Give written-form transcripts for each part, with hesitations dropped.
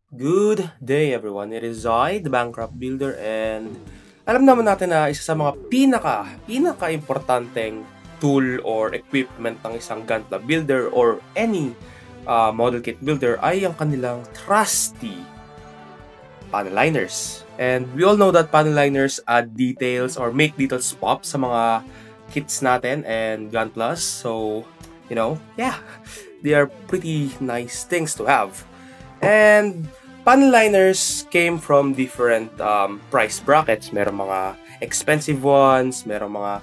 Good day everyone, it is I, the Bankrupt Builder, and alam naman natin na isa sa mga pinaka-importanteng tool or equipment ng isang Gunpla builder or any model kit builder ay ang kanilang trusty panel liners. And we all know that panel liners add details or make details pop sa mga kits natin and Gunplas. So, yeah, they are pretty nice things to have. And panel liners came from different price brackets. Merong mga expensive ones, merong mga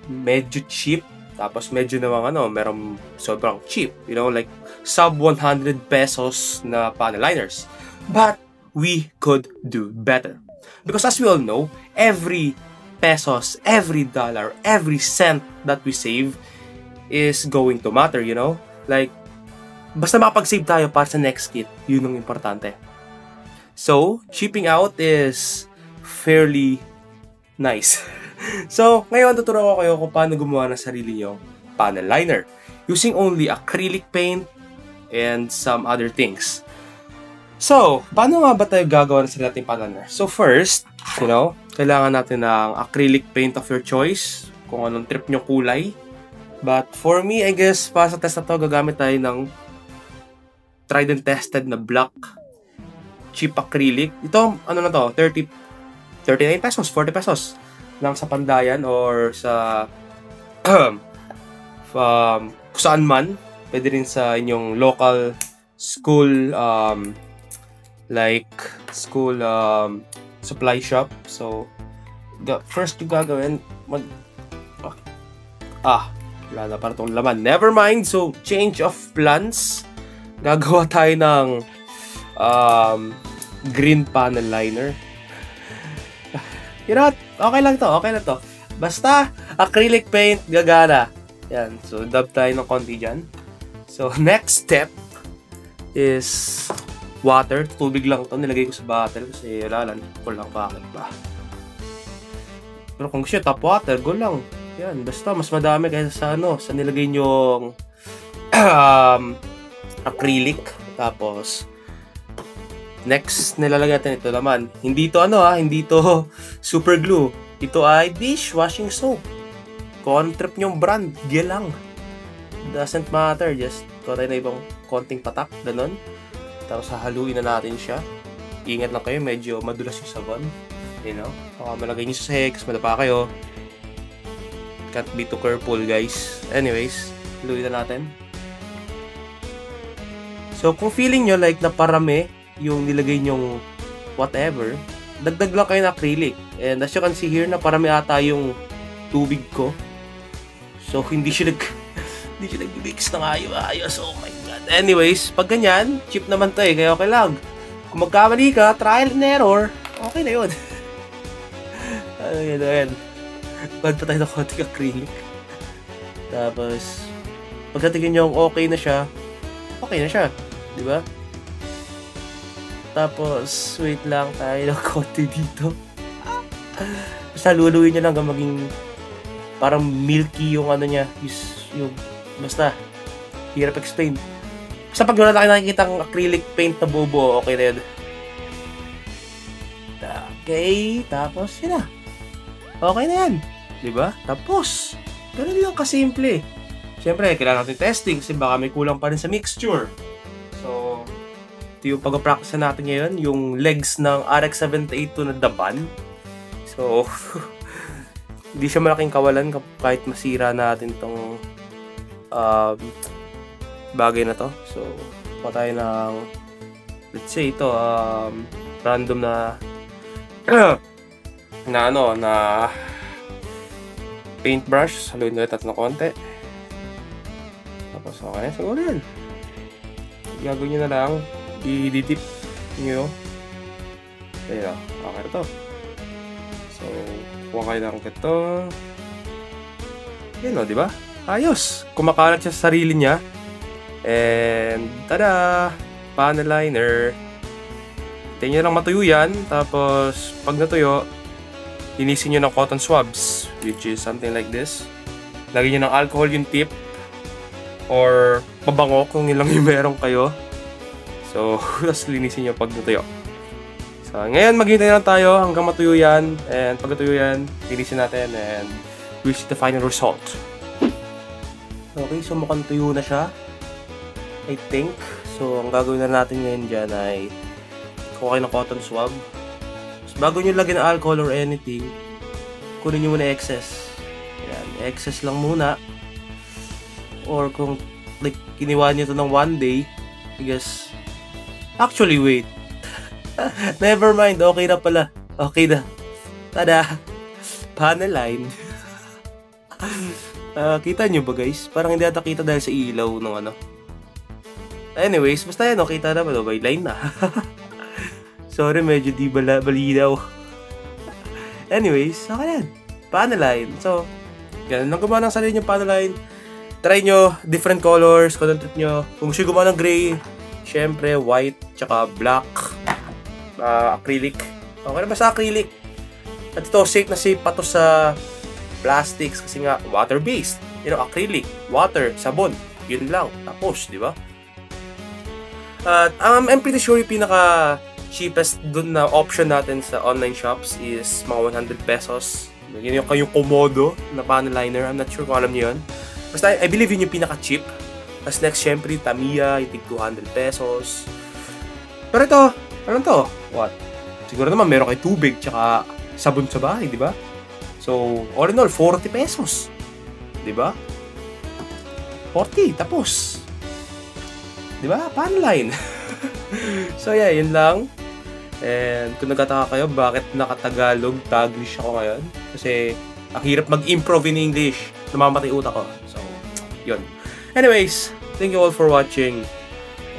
medyo cheap, tapos medyo namang merong sobrang cheap, like sub 100 pesos na panel liners. But we could do better. Because as we all know, every pesos, every dollar, every cent that we save is going to matter, Like, basta makapag-save tayo para sa next kit, yun ang importante. So, shipping out is fairly nice. So, ngayon tuturo ko kayo kung paano gumawa ng sarili nyo panel liner using only acrylic paint and some other things. So, paano nga ba tayo gagawa ng sarili nating panel liner? So, first, kailangan natin ng acrylic paint of your choice, kung anong trip nyo kulay. But for me, I guess, para sa test na to, gagamit tayo ng tried and tested na black cheap acrylic. Ito, 39 pesos, 40 pesos lang sa Pandayan or sa kung saan man. Pwede rin sa inyong local school supply shop. So, first yung gagawin, wala na para itong laman. Never mind. So, change of plans. Gagawa tayo ng green panel liner. Okay lang to. Basta, acrylic paint, gagana. Yan. So, dab tayo ng konti dyan. So, next step is water. Tubig lang to. Nilagay ko sa bottle kasi lalan ko lang bakit ba. Pero kung siya tap water, go lang. Yan, basta mas madami kaysa sa nilagay nyong acrylic. Tapos next nilalagay natin ito naman. Hindi to super glue. Ito ay dishwashing soap. Kung anong trip nyong brand, lang. Doesn't matter, just kuha tayo na ibang konting patak, ganun. Tapos hahaluin na natin siya. Ingat lang kayo, medyo madulas yung sabon. Baka malagay nyo sa sahig, madapa kayo. Can't be too careful, guys. Anyways, haluin na natin. So, kung feeling nyo like naparami yung nilagay nyong whatever, dagdag lang kayo na acrylic. And as you can see here, naparami ata yung tubig ko. So, hindi siya nag-mix na ayos. Oh my God. Anyways, pag ganyan, cheap naman to kaya okay lang. Kung magkamali ka, trial and error, okay na yun. Ayan. Bad pa tayo ng konting acrylic. Tapos, pagkatingin nyo okay na siya. Diba? Tapos, wait lang tayo ng konti dito. Basta luluin nyo lang hanggang maging parang milky yung niya. Yung basta, hirap explain. Basta pag wala na kayo nakikita ang acrylic paint na buo, okay na yun. Okay, tapos yun na. Okay na yan. Diba? Tapos, ganun lang kasimple. Siyempre, kailangan natin testing kasi baka may kulang pa rin sa mixture. So, ito yung pag-practice natin ngayon, yung legs ng RX-782 na daban. So, hindi siya malaking kawalan kahit masira natin tong bagay na to. So, pa tayo ng, let's say ito, random na na paintbrush. Haluin ko ito ng konti. Tapos okay na, siguro yan. Gagawin nyo na lang, i-dip nyo. Ayun, okay na to. So, kuha kayo lang ito. Yan diba? Ayos! Kumakalat siya sa sarili niya. And, tada! Panel liner. Hintayin nyo lang matuyo yan. Tapos, pag natuyo, linisin nyo ng cotton swabs, which is something like this. Lagyan nyo ng alcohol yung tip or pabango kung ilang yung meron kayo. So, tapos linisin nyo pag natuyo. So, ngayon maghintay lang tayo hanggang matuyo yan. And pag natuyo yan, linisin natin and we'll see the final result. Okay, so mukhang tuyo na siya. I think. So, ang gagawin na natin ngayon dyan ay kuha kayo ng cotton swab. So, bago nyo lagyan ng alcohol or anything, kunin nyo muna excess. Yan, excess lang muna. Or kung like, kiniwa nyo ito ng 1 day, I guess, actually, wait. Never mind, okay na pala. Okay na. Tada! Panaline. Kita nyo ba guys? Parang hindi ata kita dahil sa ilaw ng ano. Anyways, basta yan, kita na ba? By line na. Sorry, medyo di balinaw. Anyways, okay yan. Panaline. So, ganun lang gumawa ng sarili nyo panaline. Try nyo, different colors, kung trip nyo. Kung gusto gumawa ng gray, syempre, white, tsaka black, acrylic. Okay na ba sa acrylic? At ito, safe na safe pa to sa plastics kasi nga, water-based. You know, acrylic, water, sabon. Yun lang. Tapos, di ba? At I'm pretty sure yung pinaka cheapest dun na option natin sa online shops is mga 100 pesos. Yun yung Komodo na paneliner. I'm not sure kung alam niyo yun. Basta I believe yun yung pinaka cheap. Tapos next, syempre, Tamiya, yung tig 200 pesos. Pero ito, ano to? What? Siguro naman meron kay tubig tsaka sabon sa bahay, di ba? So, all in all, 40 pesos. Di ba? 40, tapos. Di ba? Panline. So, yeah, yun lang. And kung nagtataka kayo, bakit nakatagalog, Taglish ako ngayon? Kasi, ang hirap mag-improve in English. Namamatay utak ko. So, yun. Anyways, thank you all for watching.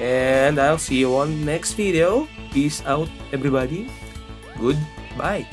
And I'll see you on next video. Peace out, everybody. Goodbye.